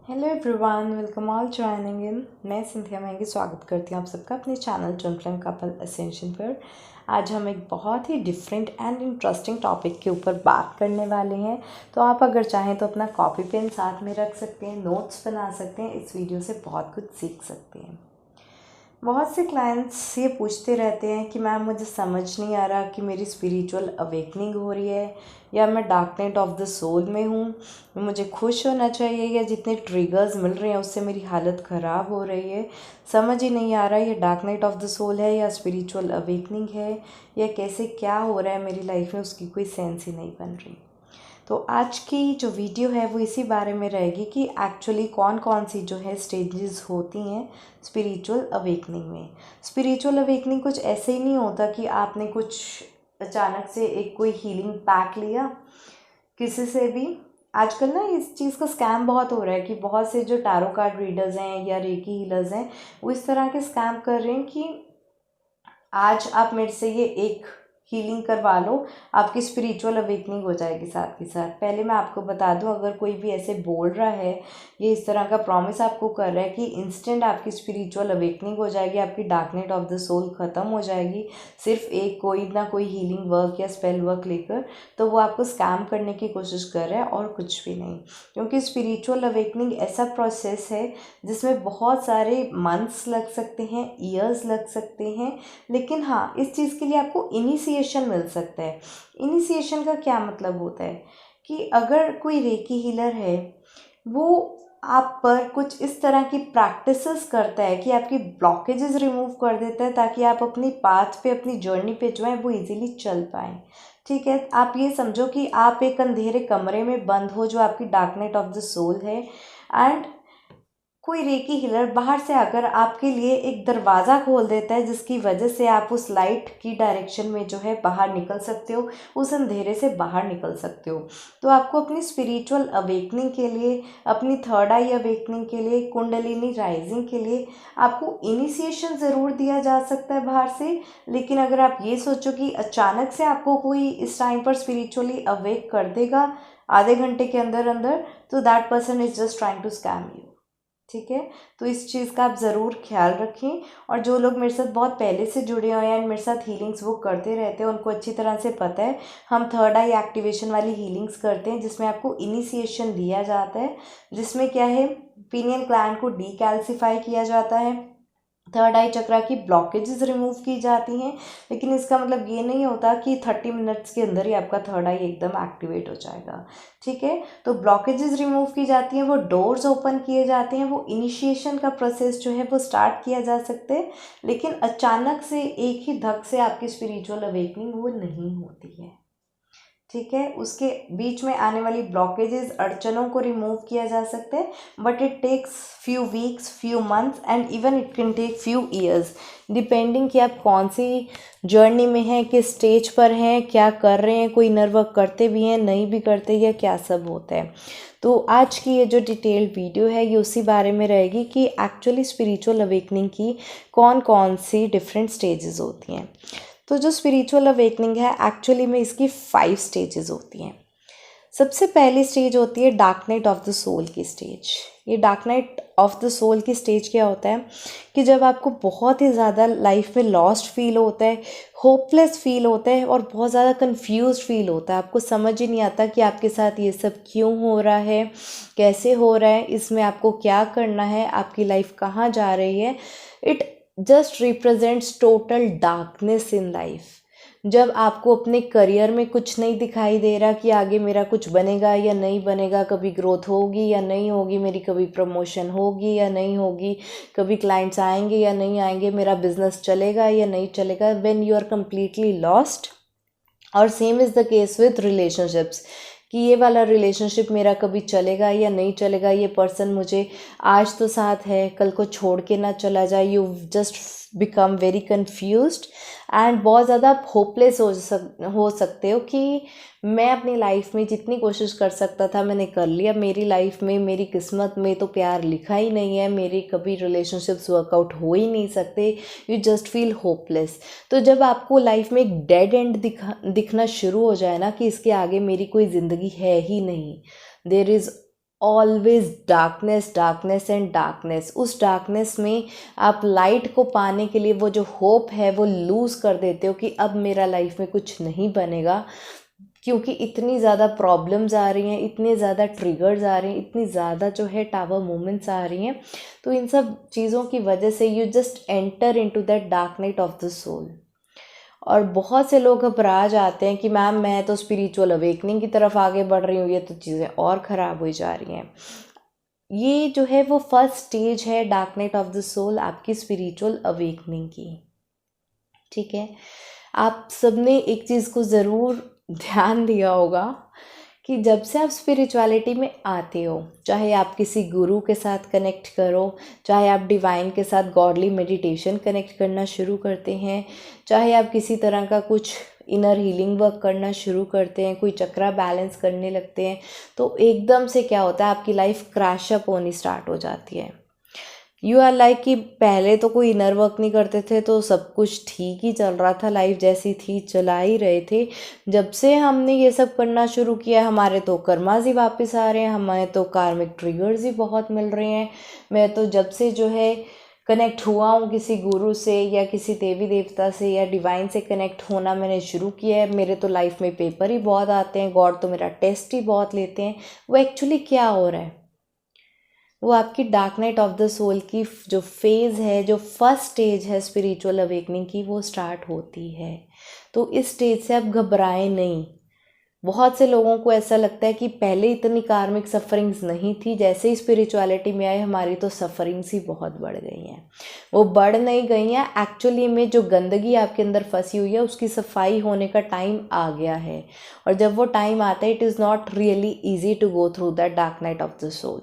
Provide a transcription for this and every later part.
Hello everyone, welcome all joining in. मैं Cynthia महंगी स्वागत करती हूँ आप सबका अपने channel twin flame couple ascension पर। आज हम एक बहुत ही डिफरेंट एंड इंटरेस्टिंग टॉपिक के ऊपर बात करने वाले हैं। तो आप अगर चाहें तो अपना कॉपी पेन साथ में रख सकते हैं, नोट्स बना सकते हैं, इस वीडियो से बहुत कुछ सीख सकते हैं। बहुत से क्लाइंट्स ये पूछते रहते हैं कि मैम मुझे समझ नहीं आ रहा कि मेरी स्पिरिचुअल अवेकनिंग हो रही है या मैं dark night of the soul में हूँ, मुझे खुश होना चाहिए या जितने ट्रिगर्स मिल रहे हैं उससे मेरी हालत ख़राब हो रही है। समझ ही नहीं आ रहा ये dark night of the soul है या स्पिरिचुअल अवेकनिंग है या कैसे क्या हो रहा है मेरी लाइफ में, उसकी कोई सेंस ही नहीं बन रही। तो आज की जो वीडियो है वो इसी बारे में रहेगी कि एक्चुअली कौन कौन सी जो है स्टेजेस होती हैं स्पिरिचुअल अवेकनिंग में। स्पिरिचुअल अवेकनिंग कुछ ऐसे ही नहीं होता कि आपने कुछ अचानक से एक कोई हीलिंग पैक लिया किसी से भी। आजकल ना इस चीज़ का स्कैम बहुत हो रहा है कि बहुत से जो टैरो कार्ड रीडर्स हैं या रेकी हीलर्स हैं वो इस तरह के स्कैम कर रहे हैं कि आज आप मेरे से ये एक हीलिंग करवा लो, आपकी स्पिरिचुअल अवेकनिंग हो जाएगी साथ के साथ। पहले मैं आपको बता दूं, अगर कोई भी ऐसे बोल रहा है, ये इस तरह का प्रॉमिस आपको कर रहा है कि इंस्टेंट आपकी स्पिरिचुअल अवेकनिंग हो जाएगी, आपकी dark night of the soul ख़त्म हो जाएगी सिर्फ एक कोई ना कोई हीलिंग वर्क या स्पेल वर्क लेकर, तो वो आपको स्कैम करने की कोशिश कर रहा है और कुछ भी नहीं। क्योंकि स्पिरिचुअल अवेकनिंग ऐसा प्रोसेस है जिसमें बहुत सारे मंथ्स लग सकते हैं, ईयर्स लग सकते हैं, लेकिन हाँ, इस चीज़ के लिए आपको इनिशिएशन मिल सकता है। इनिशिएशन का क्या मतलब होता है कि अगर कोई रेकी हीलर है वो आप पर कुछ इस तरह की प्रैक्टिसेस करता है कि आपकी ब्लॉकेजेस रिमूव कर देता है ताकि आप अपनी पाथ पे, अपनी जर्नी पे जो है वो इजीली चल पाएँ। ठीक है, आप ये समझो कि आप एक अंधेरे कमरे में बंद हो जो आपकी dark night of the soul है, एंड कोई रेकी हीलर बाहर से आकर आपके लिए एक दरवाज़ा खोल देता है जिसकी वजह से आप उस लाइट की डायरेक्शन में जो है बाहर निकल सकते हो, उस अंधेरे से बाहर निकल सकते हो। तो आपको अपनी स्पिरिचुअल अवेकनिंग के लिए, अपनी थर्ड आई अवेकनिंग के लिए, कुंडलिनी राइजिंग के लिए आपको इनिशिएशन ज़रूर दिया जा सकता है बाहर से। लेकिन अगर आप ये सोचो कि अचानक से आपको कोई इस टाइम पर स्पिरिचुअली अवेक कर देगा आधे घंटे के अंदर अंदर, तो that person is just trying to scam you. ठीक है, तो इस चीज़ का आप ज़रूर ख्याल रखें। और जो लोग मेरे साथ बहुत पहले से जुड़े हुए हैं एंड मेरे साथ हीलिंग्स वो करते रहते हैं, उनको अच्छी तरह से पता है हम थर्ड आई एक्टिवेशन वाली हीलिंग्स करते हैं जिसमें आपको इनिशिएशन दिया जाता है, जिसमें क्या है, पीनियल ग्लैंड को डीकैल्सिफाई किया जाता है, थर्ड आई चक्रा की ब्लॉकेजेस रिमूव की जाती हैं। लेकिन इसका मतलब ये नहीं होता कि 30 मिनट्स के अंदर ही आपका थर्ड आई एकदम एक्टिवेट हो जाएगा। ठीक है, तो ब्लॉकेजेस रिमूव की जाती हैं, वो डोर्स ओपन किए जाते हैं, वो इनिशिएशन का प्रोसेस जो है वो स्टार्ट किया जा सकते हैं। लेकिन अचानक से एक ही धक से आपकी स्पिरिचुअल अवेकनिंग वो नहीं होती है। ठीक है, उसके बीच में आने वाली ब्लॉकेजेस, अड़चनों को रिमूव किया जा सकता है, but it takes few weeks, few months and even it can take few years, depending कि आप कौन सी जर्नी में हैं, किस स्टेज पर हैं, क्या कर रहे हैं, कोई इनर वर्क करते भी हैं, नहीं भी करते, या क्या सब होता है। तो आज की ये जो डिटेल्ड वीडियो है ये उसी बारे में रहेगी कि एक्चुअली स्पिरिचुअल अवेकनिंग की कौन कौन सी डिफरेंट स्टेजेस होती हैं। तो जो स्पिरिचुअल अवेकनिंग है एक्चुअली में इसकी 5 स्टेजेस होती हैं। सबसे पहली स्टेज होती है dark night of the soul की स्टेज। ये dark night of the soul की स्टेज क्या होता है कि जब आपको बहुत ही ज़्यादा लाइफ में लॉस्ट फील होता है, होपलेस फील होता है और बहुत ज़्यादा कंफ्यूज्ड फील होता है, आपको समझ ही नहीं आता कि आपके साथ ये सब क्यों हो रहा है, कैसे हो रहा है, इसमें आपको क्या करना है, आपकी लाइफ कहाँ जा रही है। It just represents total darkness in life. जब आपको अपने करियर में कुछ नहीं दिखाई दे रहा कि आगे मेरा कुछ बनेगा या नहीं बनेगा, कभी ग्रोथ होगी या नहीं होगी, मेरी कभी प्रमोशन होगी या नहीं होगी, कभी क्लाइंट्स आएंगे या नहीं आएंगे, मेरा बिजनेस चलेगा या नहीं चलेगा, when you are completely lost. और same is the case with relationships कि ये वाला रिलेशनशिप मेरा कभी चलेगा या नहीं चलेगा, ये पर्सन मुझे आज तो साथ है, कल को छोड़ के ना चला जाए। You just become very confused and बहुत ज़्यादा आप होपलेस हो सकते हो कि मैं अपनी लाइफ में जितनी कोशिश कर सकता था मैंने कर लिया, मेरी लाइफ में, मेरी किस्मत में तो प्यार लिखा ही नहीं है, मेरी कभी रिलेशनशिप्स वर्कआउट हो ही नहीं सकते। You just feel hopeless. तो जब आपको लाइफ में एक डेड एंड दिखना शुरू हो जाए ना कि इसके आगे मेरी कोई ज़िंदगी है ही नहीं, there is always darkness, darkness and darkness. उस डार्कनेस में आप लाइट को पाने के लिए वो जो होप है वो लूज़ कर देते हो कि अब मेरा लाइफ में कुछ नहीं बनेगा, क्योंकि इतनी ज़्यादा प्रॉब्लम्स आ रही हैं, इतने ज़्यादा ट्रिगर्स आ रहे हैं, इतनी ज़्यादा जो है टावर मूवमेंट्स आ रही हैं। तो इन सब चीज़ों की वजह से you just enter into that dark night of the soul. और बहुत से लोग घबरा जाते हैं कि मैम मैं तो स्पिरिचुअल अवेकनिंग की तरफ आगे बढ़ रही हूँ, ये तो चीज़ें और ख़राब हो जा रही हैं। ये जो है वो फर्स्ट स्टेज है dark night of the soul आपकी स्पिरिचुअल अवेकनिंग की। ठीक है, आप सबने एक चीज़ को ज़रूर ध्यान दिया होगा कि जब से आप स्पिरिचुअलिटी में आते हो, चाहे आप किसी गुरु के साथ कनेक्ट करो, चाहे आप डिवाइन के साथ गॉडली मेडिटेशन कनेक्ट करना शुरू करते हैं, चाहे आप किसी तरह का कुछ इनर हीलिंग वर्क करना शुरू करते हैं, कोई चक्रा बैलेंस करने लगते हैं, तो एकदम से क्या होता है, आपकी लाइफ क्रैश अप होनी स्टार्ट हो जाती है। यू आर लाइक कि पहले तो कोई इनर वर्क नहीं करते थे तो सब कुछ ठीक ही चल रहा था, लाइफ जैसी थी चला ही रहे थे। जब से हमने ये सब करना शुरू किया हमारे तो कर्मास ही वापस आ रहे हैं, हमें तो कार्मिक ट्रिगर्स ही बहुत मिल रहे हैं। मैं तो जब से जो है कनेक्ट हुआ हूँ किसी गुरु से या किसी देवी देवता से या डिवाइन से कनेक्ट होना मैंने शुरू किया है, मेरे तो लाइफ में पेपर ही बहुत आते हैं, गॉड तो मेरा टेस्ट ही बहुत लेते हैं। वो एक्चुअली क्या हो रहा है, वो आपकी dark night of the soul की जो फेज़ है, जो फर्स्ट स्टेज है स्पिरिचुअल अवेकनिंग की, वो स्टार्ट होती है। तो इस स्टेज से आप घबराएं नहीं। बहुत से लोगों को ऐसा लगता है कि पहले इतनी कार्मिक सफरिंग्स नहीं थी, जैसे ही स्पिरिचुअलिटी में आए हमारी तो सफरिंग्स ही बहुत बढ़ गई हैं। वो बढ़ नहीं गई हैं, एक्चुअली में जो गंदगी आपके अंदर फंसी हुई है उसकी सफाई होने का टाइम आ गया है। और जब वो टाइम आता है, it is not really easy to go through that dark night of the soul.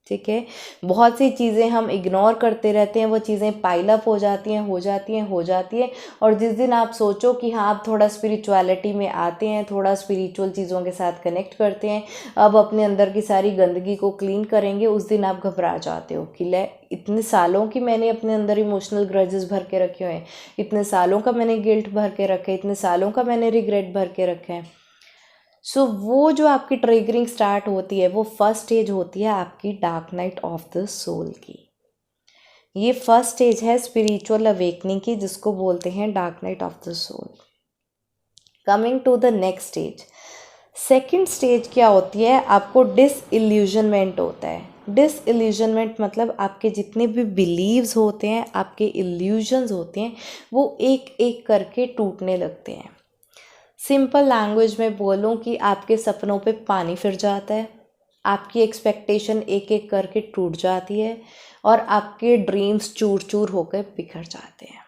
ठीक है, बहुत सी चीज़ें हम इग्नोर करते रहते हैं, वो चीज़ें पाइल अप हो जाती हैं, हो जाती हैं, हो जाती हैं। और जिस दिन आप सोचो कि हाँ आप थोड़ा स्पिरिचुअलिटी में आते हैं, थोड़ा स्पिरिचुअल चीज़ों के साथ कनेक्ट करते हैं, अब अपने अंदर की सारी गंदगी को क्लीन करेंगे, उस दिन आप घबरा जाते हो कि ले इतने सालों की मैंने अपने अंदर इमोशनल ग्रजेस भर के रखे हुए हैं, इतने सालों का मैंने गिल्ट भर के रखे, इतने सालों का मैंने रिग्रेट भर के रखे हैं। सो वो जो आपकी ट्रिगरिंग स्टार्ट होती है वो फर्स्ट स्टेज होती है आपकी dark night of the soul की। ये फर्स्ट स्टेज है स्पिरिचुअल अवेकनिंग की, जिसको बोलते हैं dark night of the soul. Coming to the next stage, second stage क्या होती है, आपको डिसइल्यूजनमेंट होता है। डिसइल्यूजनमेंट मतलब आपके जितने भी बिलीव्स होते हैं, आपके इल्यूजन्स होते हैं, वो एक एक करके टूटने लगते हैं। सिंपल लैंग्वेज में बोलूं कि आपके सपनों पे पानी फिर जाता है, आपकी एक्सपेक्टेशन एक एक करके टूट जाती है और आपके ड्रीम्स चूर चूर होकर बिखर जाते हैं।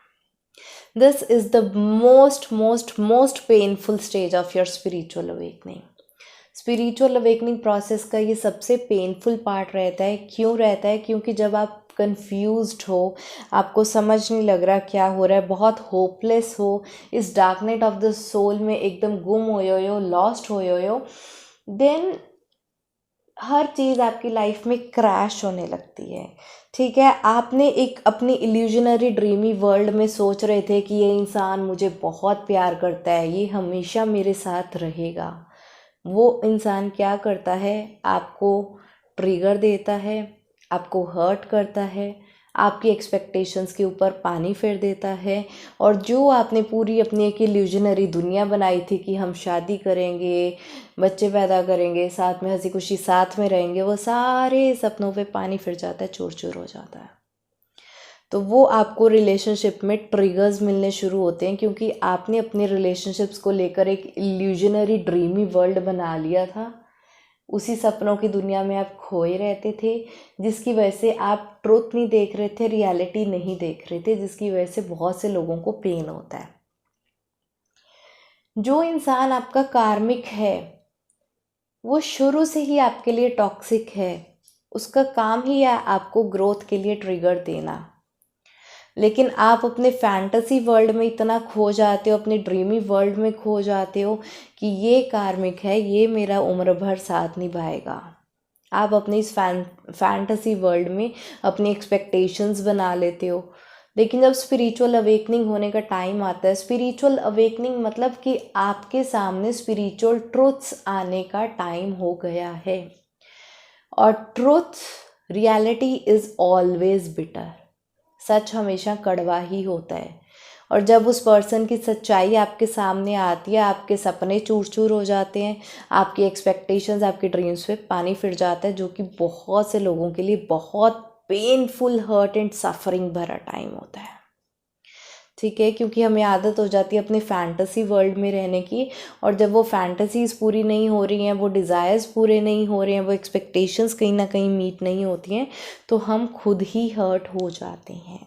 This is the most most most painful stage of your spiritual awakening. Spiritual awakening process का ये सबसे पेनफुल पार्ट रहता है। क्यों रहता है? क्योंकि जब आप कंफ्यूज्ड हो, आपको समझ नहीं लग रहा क्या हो रहा है, बहुत होपलेस हो, इस dark night of the soul में एकदम गुम होए हो, लॉस्ट होए हो, देन हर चीज़ आपकी लाइफ में क्रैश होने लगती है। ठीक है, आपने एक अपनी इल्यूजनरी ड्रीमी वर्ल्ड में सोच रहे थे कि ये इंसान मुझे बहुत प्यार करता है, ये हमेशा मेरे साथ रहेगा। वो इंसान क्या करता है, आपको ट्रिगर देता है, आपको हर्ट करता है, आपकी एक्सपेक्टेशंस के ऊपर पानी फेर देता है। और जो आपने पूरी अपनी एक इल्यूजनरी दुनिया बनाई थी कि हम शादी करेंगे, बच्चे पैदा करेंगे, साथ में हंसी खुशी साथ में रहेंगे, वो सारे सपनों पे पानी फिर जाता है, चूर चूर हो जाता है। तो वो आपको रिलेशनशिप में ट्रिगर्स मिलने शुरू होते हैं, क्योंकि आपने अपने रिलेशनशिप्स को लेकर एक इल्यूजनरी ड्रीमी वर्ल्ड बना लिया था। उसी सपनों की दुनिया में आप खोए रहते थे, जिसकी वजह से आप ट्रुथ नहीं देख रहे थे, रियलिटी नहीं देख रहे थे, जिसकी वजह से बहुत से लोगों को पेन होता है। जो इंसान आपका कार्मिक है वो शुरू से ही आपके लिए टॉक्सिक है। उसका काम ही है आपको ग्रोथ के लिए ट्रिगर देना। लेकिन आप अपने फैंटेसी वर्ल्ड में इतना खो जाते हो, अपने ड्रीमी वर्ल्ड में खो जाते हो कि ये कार्मिक है, ये मेरा उम्र भर साथ निभाएगा। आप अपनी इस फैंटेसी वर्ल्ड में अपनी एक्सपेक्टेशंस बना लेते हो। लेकिन जब स्पिरिचुअल अवेकनिंग होने का टाइम आता है, स्पिरिचुअल अवेकनिंग मतलब कि आपके सामने स्पिरिचुअल ट्रूथ्स आने का टाइम हो गया है। और truth, reality is always bitter, सच हमेशा कड़वा ही होता है। और जब उस पर्सन की सच्चाई आपके सामने आती है, आपके सपने चूर चूर हो जाते हैं, आपकी एक्सपेक्टेशंस, आपके ड्रीम्स पे पानी फिर जाता है, जो कि बहुत से लोगों के लिए बहुत पेनफुल, हर्ट एंड सफरिंग भरा टाइम होता है। ठीक है, क्योंकि हमें आदत हो जाती है अपने फैंटेसी वर्ल्ड में रहने की, और जब वो फैंटेसीज़ पूरी नहीं हो रही हैं, वो डिज़ायर्स पूरे नहीं हो रहे हैं, वो एक्सपेक्टेशंस कहीं ना कहीं मीट नहीं होती हैं, तो हम खुद ही हर्ट हो जाते हैं।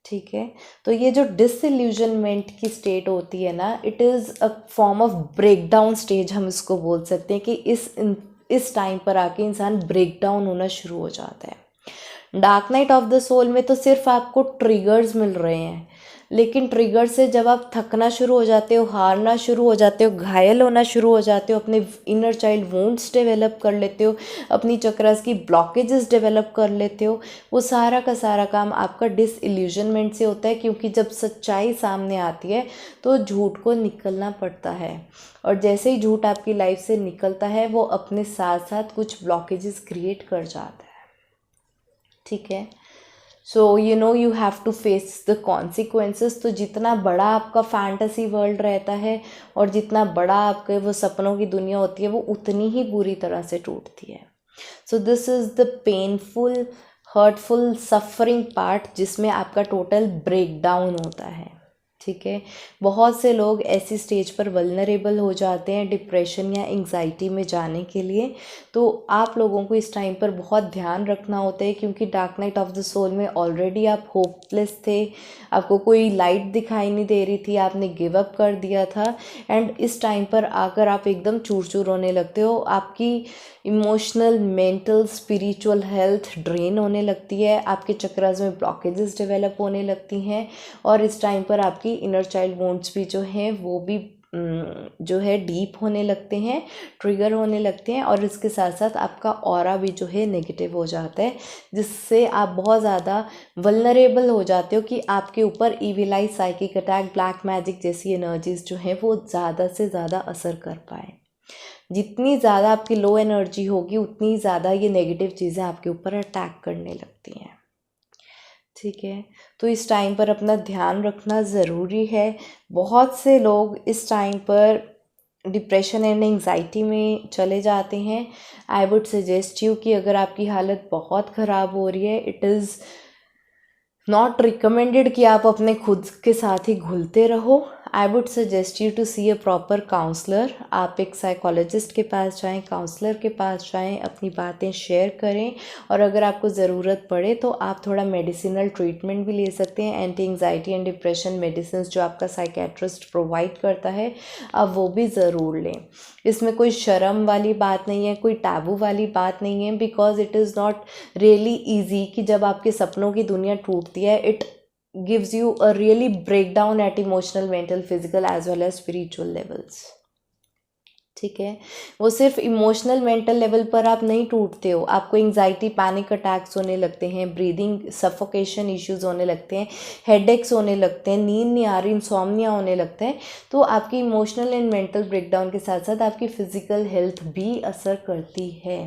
ठीक है, तो ये जो डिसइल्यूजनमेंट की स्टेट होती है ना, it is a form of breakdown stage, हम इसको बोल सकते हैं कि इस टाइम पर आके इंसान ब्रेकडाउन होना शुरू हो जाता है। Dark night of the soul में तो सिर्फ आपको ट्रिगर्स मिल रहे हैं, लेकिन ट्रिगर से जब आप थकना शुरू हो जाते हो, हारना शुरू हो जाते हो, घायल होना शुरू हो जाते हो, अपने इनर चाइल्ड वुंड्स डेवलप कर लेते हो, अपनी चक्रास की ब्लॉकेजेस डेवलप कर लेते हो, वो सारा का सारा काम आपका डिसइल्यूजनमेंट से होता है। क्योंकि जब सच्चाई सामने आती है तो झूठ को निकलना पड़ता है, और जैसे ही झूठ आपकी लाइफ से निकलता है, वो अपने साथ साथ कुछ ब्लॉकेजेस क्रिएट कर जाता है। ठीक है, so you have to face the consequences. तो जितना बड़ा आपका फैंटेसी वर्ल्ड रहता है और जितना बड़ा आपके वो सपनों की दुनिया होती है, वो उतनी ही बुरी तरह से टूटती है। So this is the painful, hurtful, suffering part, जिसमें आपका टोटल ब्रेकडाउन होता है। ठीक है, बहुत से लोग ऐसी स्टेज पर वल्नरेबल हो जाते हैं डिप्रेशन या एंग्जाइटी में जाने के लिए। तो आप लोगों को इस टाइम पर बहुत ध्यान रखना होता है, क्योंकि dark night of the soul में ऑलरेडी आप होपलेस थे, आपको कोई लाइट दिखाई नहीं दे रही थी, आपने गिव अप कर दिया था। एंड इस टाइम पर आकर आप एकदम चूर चूर होने लगते हो, आपकी emotional, mental, spiritual health drain होने लगती है, आपके चक्रास में ब्लॉकेजेस डेवलप होने लगती हैं, और इस टाइम पर आपकी इनर चाइल्ड वुंड्स भी जो हैं वो भी जो है डीप होने लगते हैं, ट्रिगर होने लगते हैं, और इसके साथ साथ आपका ऑरा भी जो है नेगेटिव हो जाता है, जिससे आप बहुत ज़्यादा वल्नरेबल हो जाते हो कि आपके ऊपर इविलाइज, साइकिक अटैक, ब्लैक मैजिक जैसी एनर्जीज जो हैं वो ज़्यादा से ज़्यादा असर कर पाए। जितनी ज़्यादा आपकी लो एनर्जी होगी, उतनी ज़्यादा ये नेगेटिव चीज़ें आपके ऊपर अटैक करने लगती हैं। ठीक है, तो इस टाइम पर अपना ध्यान रखना ज़रूरी है। बहुत से लोग इस टाइम पर डिप्रेशन एंड एंग्जाइटी में चले जाते हैं। आई वुड सजेस्ट यू कि अगर आपकी हालत बहुत ख़राब हो रही है, इट इज़ नॉट रिकमेंडेड कि आप अपने खुद के साथ ही घुलते रहो। I would suggest you to see a proper counsellor. आप एक साइकोलॉजिस्ट के पास जाएं, काउंसलर के पास जाएं, अपनी बातें शेयर करें, और अगर आपको ज़रूरत पड़े तो आप थोड़ा मेडिसिनल ट्रीटमेंट भी ले सकते हैं। Anti anxiety and depression medicine जो आपका साइकेट्रिस्ट प्रोवाइड करता है, आप वो भी ज़रूर लें। इसमें कोई शर्म वाली बात नहीं है, कोई टैबू वाली बात नहीं है, because it is not really easy कि जब आपके सपनों की दुनिया टूटती है, it gives you a really breakdown at emotional, mental, physical as well as spiritual levels. ठीक है, वो सिर्फ इमोशनल, मेंटल लेवल पर आप नहीं टूटते हो, आपको एंग्जाइटी, पैनिक अटैक्स होने लगते हैं, ब्रीदिंग सफोकेशन इश्यूज होने लगते हैं, हेडेक्स होने लगते हैं, नींद नहीं आ रही, इंसोम्निया होने लगता है। तो आपकी इमोशनल एंड मेंटल ब्रेकडाउन के साथ साथ आपकी फिजिकल हेल्थ भी असर करती है,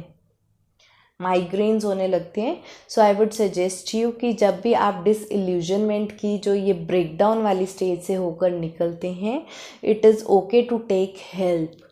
माइग्रेन्स होने लगते हैं। सो आई वुड सजेस्ट यू कि जब भी आप डिसइल्यूजनमेंट की जो ये ब्रेकडाउन वाली स्टेज से होकर निकलते हैं, it is okay to take help.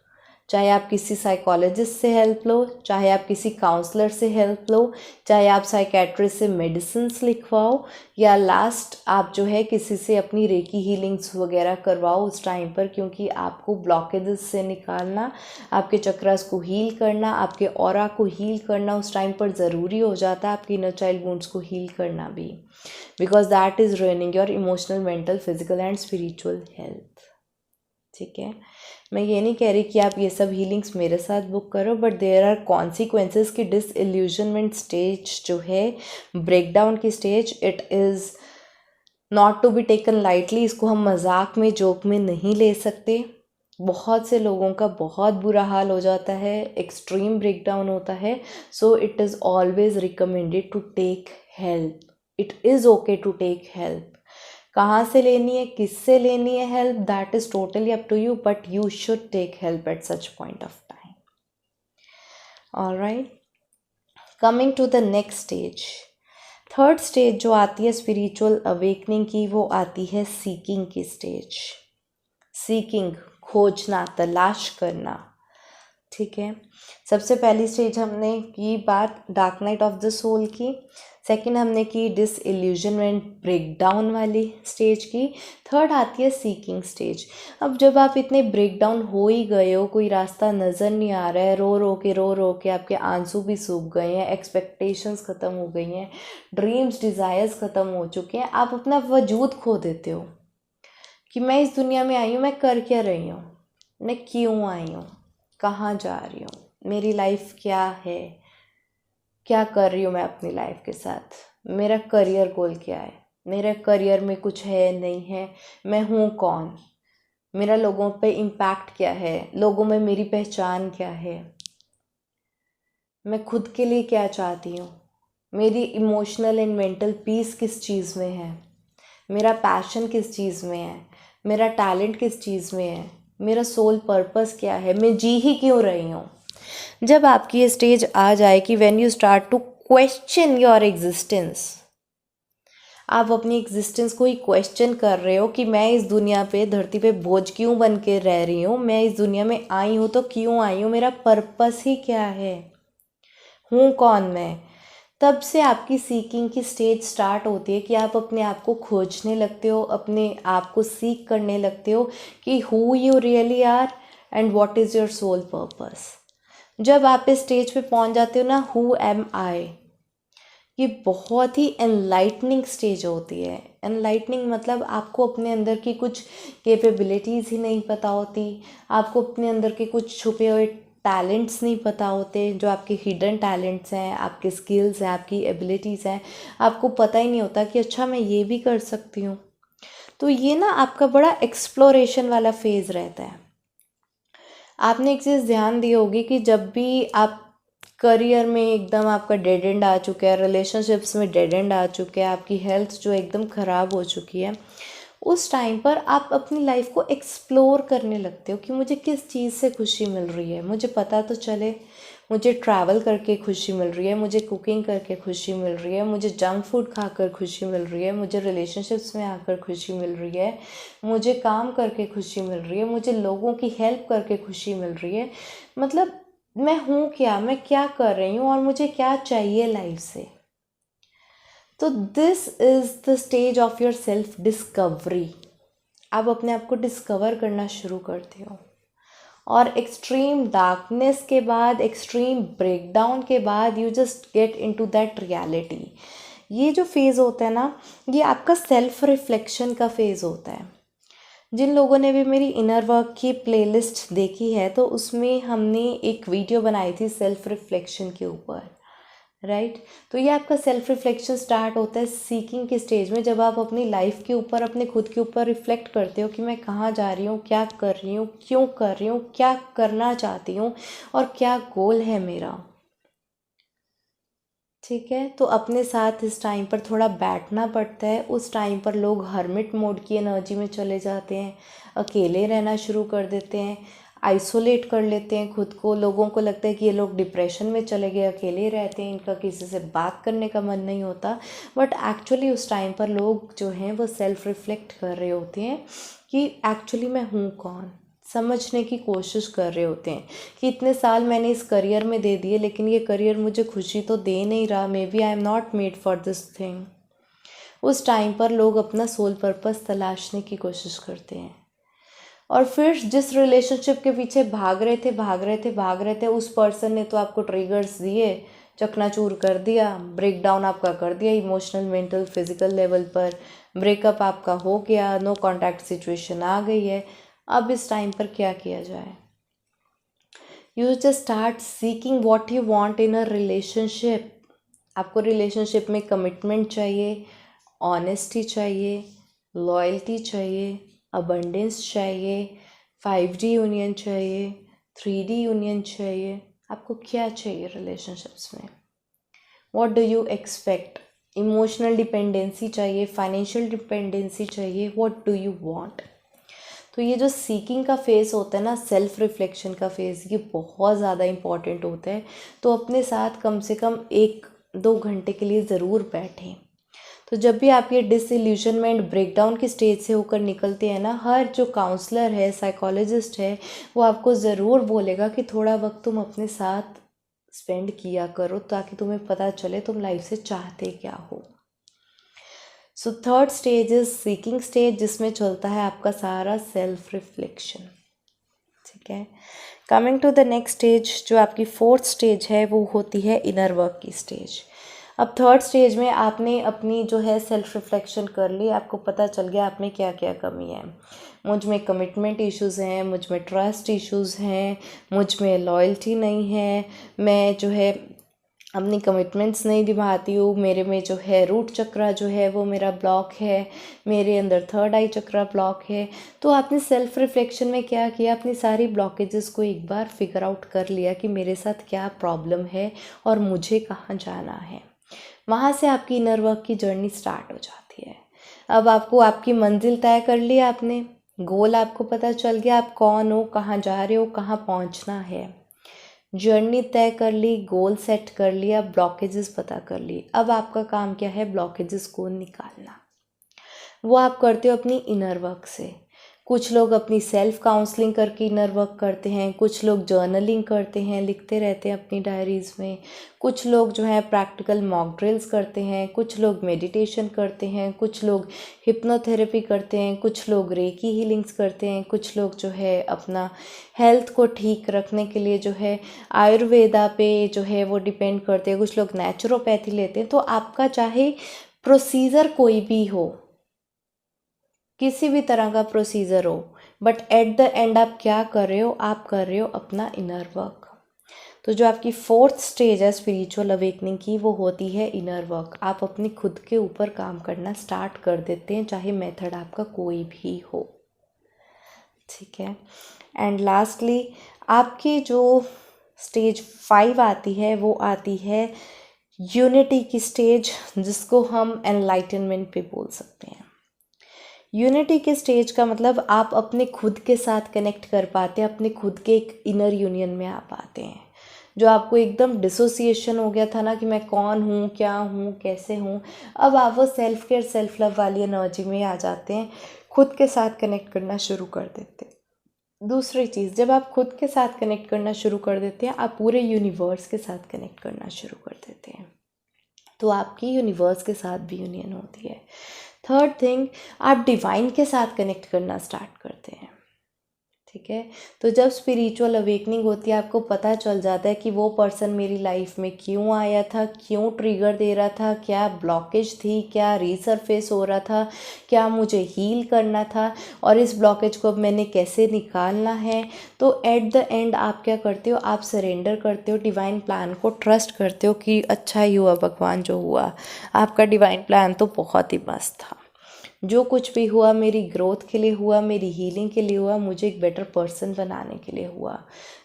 चाहे आप किसी साइकोलॉजिस्ट से हेल्प लो, चाहे आप किसी काउंसलर से हेल्प लो, चाहे आप साइकेट्रिस्ट से मेडिसिन्स लिखवाओ, या लास्ट आप जो है किसी से अपनी रेकी हीलिंग्स वगैरह करवाओ उस टाइम पर, क्योंकि आपको ब्लॉकेजेस से निकालना, आपके चक्रास को हील करना, आपके ऑरा को हील करना उस टाइम पर ज़रूरी हो जाता है, आपकी इनर चाइल्ड वुंड्स को हील करना भी, because that is रुइनिंग your emotional, mental, physical and spiritual health. ठीक है, मैं ये नहीं कह रही कि आप ये सब हीलिंग्स मेरे साथ बुक करो, बट देयर आर कॉन्सिक्वेंसेस की डिसइल्यूजनमेंट स्टेज जो है, ब्रेकडाउन की stage, it is not to be taken lightly. इसको हम मजाक में, जोक में नहीं ले सकते। बहुत से लोगों का बहुत बुरा हाल हो जाता है, एक्सट्रीम ब्रेकडाउन होता है। So it is always recommended to take help. It is okay to take help. कहाँ से लेनी है, किससे लेनी है help, that is totally up to you, but you should take help at such point of time. Alright, coming to the next stage, third stage जो आती है स्पिरिचुअल अवेकनिंग की, वो आती है सीकिंग की स्टेज। सीकिंग, खोजना, तलाश करना। ठीक है, सबसे पहली स्टेज हमने की बात dark night of the soul की, सेकंड हमने की डिसइल्यूजनमेंट ब्रेकडाउन वाली स्टेज की, थर्ड आती है सीकिंग स्टेज। अब जब आप इतने ब्रेकडाउन हो ही गए हो, कोई रास्ता नज़र नहीं आ रहा है, रो के आपके आंसू भी सूख गए हैं, एक्सपेक्टेशंस ख़त्म हो गई हैं, ड्रीम्स डिज़ायर्स ख़त्म हो चुके हैं, आप अपना वजूद खो देते हो कि मैं इस दुनिया में आई हूँ, मैं कर क्या रही हूँ, मैं क्यों आई हूँ, कहाँ जा रही हूँ, मेरी लाइफ क्या है, क्या कर रही हूँ मैं अपनी लाइफ के साथ, मेरा करियर गोल क्या है, मेरे करियर में कुछ है नहीं है, मैं हूँ कौन, मेरा लोगों पे इम्पैक्ट क्या है, लोगों में मेरी पहचान क्या है, मैं खुद के लिए क्या चाहती हूँ, मेरी इमोशनल एंड मेंटल पीस किस चीज़ में है, मेरा पैशन किस चीज़ में है, मेरा टैलेंट किस चीज़ में है, मेरा सोल पर्पस क्या है, मैं जी ही क्यों रही हूँ। जब आपकी ये स्टेज आ जाए कि when you start to question your existence, आप अपनी एग्जिस्टेंस को ही क्वेश्चन कर रहे हो कि मैं इस दुनिया पे, धरती पे बोझ क्यों बन के रह रही हूँ, मैं इस दुनिया में आई हूँ तो क्यों आई हूँ, मेरा पर्पस ही क्या है, हूँ कौन मैं। तब से आपकी सीकिंग की स्टेज स्टार्ट होती है कि आप अपने आप को खोजने लगते हो, अपने आप को सीक करने लगते हो कि who you really are and what is your soul purpose. जब आप इस स्टेज पे पहुंच जाते हो ना, हु एम आई, ये बहुत ही एनलाइटनिंग स्टेज होती है। एनलाइटनिंग मतलब आपको अपने अंदर की कुछ कैपेबिलिटीज़ ही नहीं पता होती, आपको अपने अंदर के कुछ छुपे हुए टैलेंट्स नहीं पता होते, जो आपके हिडन टैलेंट्स हैं, आपके स्किल्स हैं, आपकी एबिलिटीज़ हैं, आपको पता ही नहीं होता कि अच्छा मैं ये भी कर सकती हूँ। तो ये ना आपका बड़ा एक्सप्लोरेशन वाला फेज़ रहता है। आपने एक चीज़ ध्यान दी होगी कि जब भी आप करियर में एकदम आपका डेड एंड आ चुका है, रिलेशनशिप्स में डेड एंड आ चुके हैं, आपकी हेल्थ जो एकदम ख़राब हो चुकी है, उस टाइम पर आप अपनी लाइफ को एक्सप्लोर करने लगते हो कि मुझे किस चीज़ से खुशी मिल रही है, मुझे पता तो चले। मुझे ट्रैवल करके खुशी मिल रही है, मुझे कुकिंग करके खुशी मिल रही है, मुझे जंक फूड खाकर खुशी मिल रही है, मुझे रिलेशनशिप्स में आकर खुशी मिल रही है, मुझे काम करके खुशी मिल रही है, मुझे लोगों की हेल्प करके खुशी मिल रही है। मतलब मैं हूँ क्या, मैं क्या कर रही हूँ और मुझे क्या चाहिए लाइफ से। तो this is the stage of your self discovery. आप अपने आप को डिस्कवर करना शुरू करते हो और एक्सट्रीम डार्कनेस के बाद, एक्सट्रीम ब्रेकडाउन के बाद you just get into that reality. ये जो फेज़ होता है ना, ये आपका सेल्फ रिफ्लेक्शन का फेज़ होता है। जिन लोगों ने भी मेरी इनर वर्क की प्लेलिस्ट देखी है तो उसमें हमने एक वीडियो बनाई थी सेल्फ रिफ्लेक्शन के ऊपर, राइट। तो ये आपका सेल्फ रिफ्लेक्शन स्टार्ट होता है सीकिंग के स्टेज में, जब आप अपनी लाइफ के ऊपर, अपने खुद के ऊपर रिफ्लेक्ट करते हो कि मैं कहाँ जा रही हूँ, क्या कर रही हूँ, क्यों कर रही हूँ, क्या करना चाहती हूँ और क्या गोल है मेरा। ठीक है, तो अपने साथ इस टाइम पर थोड़ा बैठना पड़ता है। उस टाइम पर लोग हर्मिट मोड की एनर्जी में चले जाते हैं, अकेले रहना शुरू कर देते हैं, आइसोलेट कर लेते हैं खुद को। लोगों को लगता है कि ये लोग डिप्रेशन में चले गए, अकेले रहते हैं, इनका किसी से बात करने का मन नहीं होता। बट एक्चुअली उस टाइम पर लोग जो हैं वो सेल्फ रिफ्लेक्ट कर रहे होते हैं कि एक्चुअली मैं हूँ कौन, समझने की कोशिश कर रहे होते हैं कि इतने साल मैंने इस करियर में दे दिए लेकिन ये करियर मुझे खुशी तो दे नहीं रहा, maybe I am not made for this thing. उस टाइम पर लोग अपना सोल पर्पस तलाशने की कोशिश करते हैं और फिर जिस रिलेशनशिप के पीछे भाग रहे थे, उस पर्सन ने तो आपको ट्रिगर्स दिए, चकनाचूर कर दिया, ब्रेकडाउन आपका कर दिया इमोशनल, मेंटल, फिजिकल लेवल पर। ब्रेकअप आपका हो गया, नो कॉन्टैक्ट सिचुएशन आ गई है। अब इस टाइम पर क्या किया जाए? You just start seeking what you want in a relationship. आपको रिलेशनशिप में कमिटमेंट चाहिए, ऑनेस्टी चाहिए, लॉयल्टी चाहिए, अबंडेंस चाहिए, 5D यूनियन चाहिए, 3D यूनियन चाहिए। आपको क्या चाहिए रिलेशनशिप्स में? What do you expect? Emotional dependency चाहिए, फाइनेंशियल डिपेंडेंसी चाहिए, व्हाट डू यू वांट? तो ये जो सीकिंग का फेज़ होता है ना, सेल्फ रिफ्लेक्शन का फेज़, ये बहुत ज़्यादा इम्पॉर्टेंट होता है। तो अपने साथ कम से कम 1-2 घंटे के लिए ज़रूर बैठें। तो जब भी आप ये डिसइल्यूशनमेंट ब्रेकडाउन की स्टेज से होकर निकलते हैं ना, हर जो काउंसलर है, साइकोलॉजिस्ट है, वो आपको ज़रूर बोलेगा कि थोड़ा वक्त तुम अपने साथ स्पेंड किया करो, ताकि तुम्हें पता चले तुम लाइफ से चाहते क्या हो। So third stage is seeking stage, जिसमें चलता है आपका सारा सेल्फ रिफ्लेक्शन। ठीक है, coming to the next stage, जो आपकी फोर्थ स्टेज है, वो होती है इनर वर्क की स्टेज। अब थर्ड स्टेज में आपने अपनी जो है सेल्फ रिफ्लेक्शन कर ली, आपको पता चल गया आप में क्या क्या कमी है। मुझ में कमिटमेंट इश्यूज़ हैं, मुझ में ट्रस्ट इश्यूज़ हैं, मुझ में लॉयल्टी नहीं है, मैं जो है अपनी कमिटमेंट्स नहीं निभाती हूँ, मेरे में जो है रूट चक्रा जो है वो मेरा ब्लॉक है, मेरे अंदर थर्ड आई चक्रा ब्लॉक है। तो आपने सेल्फ रिफ्लेक्शन में क्या किया, अपनी सारी ब्लॉकेजेस को एक बार फिगर आउट कर लिया कि मेरे साथ क्या प्रॉब्लम है और मुझे कहाँ जाना है। वहाँ से आपकी इनर वर्क की जर्नी स्टार्ट हो जाती है। अब आपको आपकी मंजिल तय कर ली आपने, गोल आपको पता चल गया, आप कौन हो, कहाँ जा रहे हो, कहाँ पहुँचना है। जर्नी तय कर ली, गोल सेट कर लिया, ब्लॉकेजेस पता कर ली। अब आपका काम क्या है, ब्लॉकेजेस को निकालना। वो आप करते हो अपनी इनर वर्क से। कुछ लोग अपनी सेल्फ काउंसलिंग करके इनर वर्क करते हैं, कुछ लोग जर्नलिंग करते हैं, लिखते रहते हैं अपनी डायरीज़ में, कुछ लोग जो है प्रैक्टिकल मॉक ड्रिल्स करते हैं, कुछ लोग मेडिटेशन करते हैं, कुछ लोग हिप्नोथेरेपी करते हैं, कुछ लोग रेकी हीलिंग्स करते हैं, कुछ लोग जो है अपना हेल्थ को ठीक रखने के लिए जो है आयुर्वेदा पे जो है वो डिपेंड करते हैं, कुछ लोग नेचुरोपैथी लेते हैं। तो आपका चाहे प्रोसीजर कोई भी हो, किसी भी तरह का प्रोसीजर हो, बट एट द एंड आप क्या कर रहे हो, आप कर रहे हो अपना इनर वर्क। तो जो आपकी फोर्थ स्टेज है स्पिरिचुअल अवेकनिंग की, वो होती है इनर वर्क। आप अपने खुद के ऊपर काम करना स्टार्ट कर देते हैं, चाहे मेथड आपका कोई भी हो। ठीक है, एंड लास्टली आपकी जो स्टेज 5 आती है, वो आती है यूनिटी की स्टेज, जिसको हम एनलाइटनमेंट पे बोल सकते हैं। यूनिटी के स्टेज का मतलब आप अपने खुद के साथ कनेक्ट कर पाते हैं, अपने खुद के एक इनर यूनियन में आ पाते हैं। जो आपको एकदम डिसोसिएशन हो गया था ना कि मैं कौन हूँ, क्या हूँ, कैसे हूँ, अब आप वो सेल्फ केयर सेल्फ लव वाली एनर्जी में आ जाते हैं, खुद के साथ कनेक्ट करना शुरू कर देते हैं। दूसरी चीज़, जब आप खुद के साथ कनेक्ट करना शुरू कर देते हैं, आप पूरे यूनिवर्स के साथ कनेक्ट करना शुरू कर देते हैं। तो आपकी यूनिवर्स के साथ भी यूनियन होती है। थर्ड थिंग, आप डिवाइन के साथ कनेक्ट करना स्टार्ट करते हैं। ठीक है, तो जब स्पिरिचुअल अवेकनिंग होती है, आपको पता चल जाता है कि वो पर्सन मेरी लाइफ में क्यों आया था, क्यों ट्रिगर दे रहा था, क्या ब्लॉकेज थी, क्या रीसरफेस हो रहा था, क्या मुझे हील करना था, और इस ब्लॉकेज को अब मैंने कैसे निकालना है। तो एट द एंड आप क्या करते हो, आप सरेंडर करते हो, डिवाइन प्लान को ट्रस्ट करते हो कि अच्छा ही हुआ भगवान जो हुआ, आपका डिवाइन प्लान तो बहुत ही मस्त था, जो कुछ भी हुआ मेरी ग्रोथ के लिए हुआ, मेरी हीलिंग के लिए हुआ, मुझे एक बेटर पर्सन बनाने के लिए हुआ।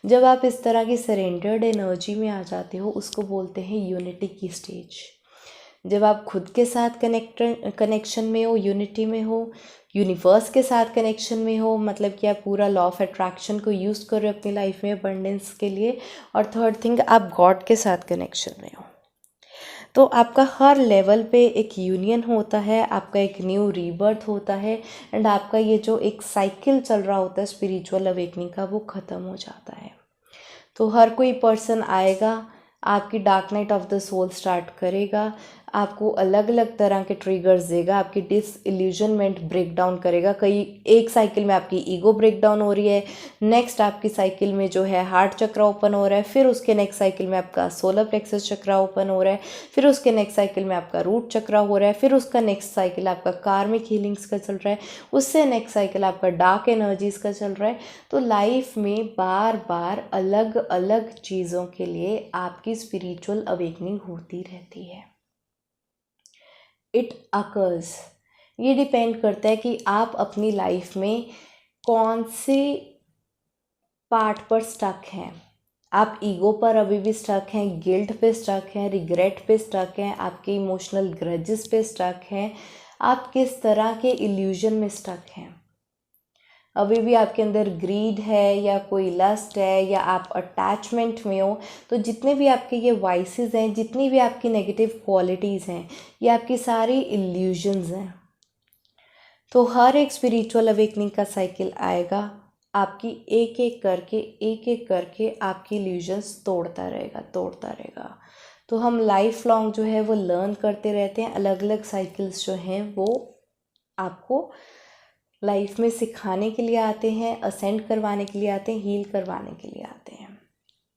जब आप इस तरह की सरेंडर्ड एनर्जी में आ जाते हो, उसको बोलते हैं यूनिटी की स्टेज। जब आप खुद के साथ कनेक्शन में हो, यूनिटी में हो, यूनिवर्स के साथ कनेक्शन में हो, मतलब कि आप पूरा लॉ ऑफ अट्रैक्शन को यूज़ कर रहे हो अपनी लाइफ में अबंडेंस के लिए, और थर्ड थिंग, आप गॉड के साथ कनेक्शन में हो। तो आपका हर लेवल पे एक यूनियन होता है, आपका एक न्यू रीबर्थ होता है, एंड आपका ये जो एक साइकिल चल रहा होता है स्पिरिचुअल अवेकनिंग का, वो ख़त्म हो जाता है। तो हर कोई पर्सन आएगा, आपकी dark night of the soul start करेगा, आपको अलग अलग तरह के ट्रिगर्स देगा, आपकी डिसइल्यूजनमेंट ब्रेक डाउन करेगा। कई एक साइकिल में आपकी ईगो ब्रेक डाउन हो रही है, नेक्स्ट आपकी साइकिल में जो है हार्ट चक्र ओपन हो रहा है, फिर उसके नेक्स्ट साइकिल में आपका सोलर प्लेक्सस चक्र ओपन हो रहा है, फिर उसके नेक्स्ट साइकिल में आपका रूट चक्र हो रहा है, फिर उसका नेक्स्ट साइकिल आपका कार्मिक हीलिंग्स का चल रहा है, उससे नेक्स्ट साइकिल आपका डार्क एनर्जीज का चल रहा है। तो लाइफ में बार बार अलग अलग चीज़ों के लिए आपकी स्पिरिचुअल अवेकनिंग होती रहती है। इट अकर्स, ये डिपेंड करता है कि आप अपनी लाइफ में कौन से पार्ट पर स्टक हैं। आप ईगो पर अभी भी स्टक हैं, गिल्ट पे स्टक हैं, रिग्रेट पे स्टक हैं, आपके इमोशनल ग्रजेस पे स्टक हैं, आप किस तरह के इल्यूजन में स्टक हैं। अभी भी आपके अंदर ग्रीड है या कोई लस्ट है या आप अटैचमेंट में हो, तो जितने भी आपके ये वाइसेस हैं, जितनी भी आपकी नेगेटिव क्वालिटीज़ हैं, ये आपकी सारी इल्यूजन्स हैं। तो हर एक स्पिरिचुअल अवेकनिंग का साइकिल आएगा, आपकी एक एक करके आपकी इल्यूजन्स तोड़ता रहेगा। तो हम लाइफ लॉन्ग जो है वो लर्न करते रहते हैं। अलग अलग साइकिल्स जो हैं वो आपको लाइफ में सिखाने के लिए आते हैं, असेंड करवाने के लिए आते हैं, हील करवाने के लिए आते हैं।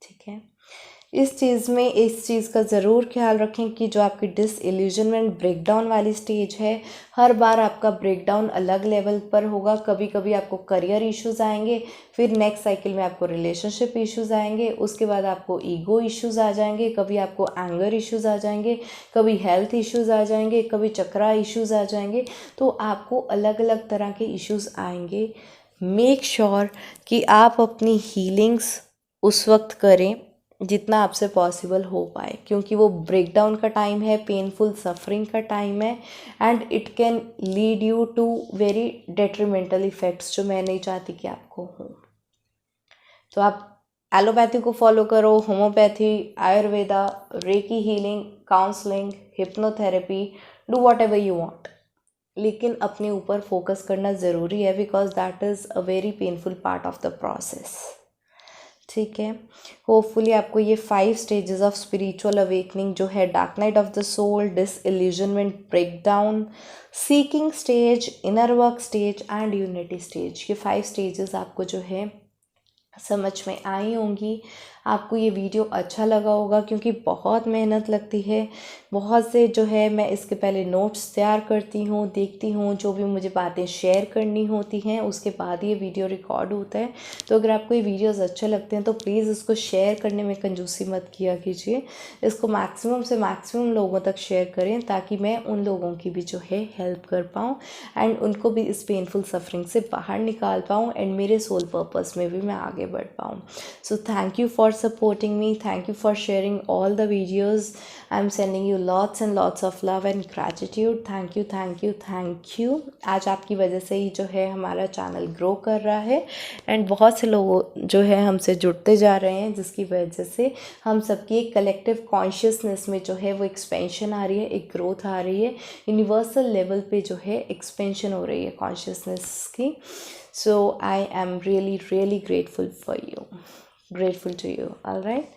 ठीक है, इस चीज़ का ज़रूर ख्याल रखें कि जो आपकी डिसइल्यूजनमेंट ब्रेकडाउन वाली स्टेज है, हर बार आपका ब्रेकडाउन अलग लेवल पर होगा। कभी कभी आपको करियर इश्यूज़ आएंगे, फिर नेक्स्ट साइकिल में आपको रिलेशनशिप इश्यूज़ आएंगे, उसके बाद आपको ईगो इश्यूज़ आ जाएंगे, कभी आपको एंगर इश्यूज़ आ जाएंगे, कभी हेल्थ इश्यूज़ आ जाएंगे, कभी चक्रा इश्यूज़ आ जाएंगे। तो आपको अलग अलग तरह के इश्यूज़ आएंगे। मेक श्योर कि आप अपनी हीलिंग्स उस वक्त करें जितना आपसे पॉसिबल हो पाए, क्योंकि वो ब्रेकडाउन का टाइम है, पेनफुल सफरिंग का टाइम है, and it can lead you to very detrimental effects जो मैं नहीं चाहती कि आपको हो। तो आप एलोपैथी को फॉलो करो, homeopathy, Ayurveda, recce healing, counselling, hypnotherapy, do what ever you want, लेकिन अपने ऊपर फोकस करना ज़रूरी है, because that is a very painful part of the process. ठीक है, होपफुली आपको ये 5 स्टेजेस ऑफ स्पिरिचुअल अवेकनिंग जो है, dark night of the soul, disillusionment, breakdown, seeking stage, inner work stage and unity stage, ये 5 स्टेजेस आपको जो है समझ में आई होंगी। आपको ये वीडियो अच्छा लगा होगा, क्योंकि बहुत मेहनत लगती है। बहुत से जो है मैं इसके पहले नोट्स तैयार करती हूँ, देखती हूँ, जो भी मुझे बातें शेयर करनी होती हैं उसके बाद ये वीडियो रिकॉर्ड होता है। तो अगर आपको ये वीडियोस अच्छे लगते हैं तो प्लीज़ इसको शेयर करने में कंजूसी मत किया कीजिए। इसको मैक्सिमम से मैक्सिमम लोगों तक शेयर करें, ताकि मैं उन लोगों की भी जो है हेल्प कर पाऊँ एंड उनको भी इस पेनफुल सफरिंग से बाहर निकाल पाऊँ एंड मेरे सोल पर्पस में भी मैं आगे बढ़ पाऊँ। So thank you for supporting me, thank you for sharing all the videos. I'm sending you lots and lots of love and gratitude. thank you. आज आपकी वजह से ही जो है हमारा चैनल ग्रो कर रहा है एंड बहुत से लोग जो है हमसे जुड़ते जा रहे हैं, जिसकी वजह से हम सबकी एक कलेक्टिव कॉन्शियसनेस में जो है वो एक्सपेंशन आ रही है, एक ग्रोथ आ रही है, यूनिवर्सल लेवल पे जो है एक्सपेंशन हो रही है कॉन्शियसनेस की। So I am really grateful for you, grateful to you. all right,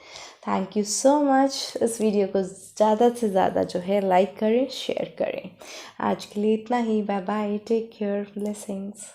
thank you so much. इस वीडियो को ज़्यादा से ज़्यादा जो है लाइक करें, शेयर करें। आज के लिए इतना ही। Bye bye, take care, blessings.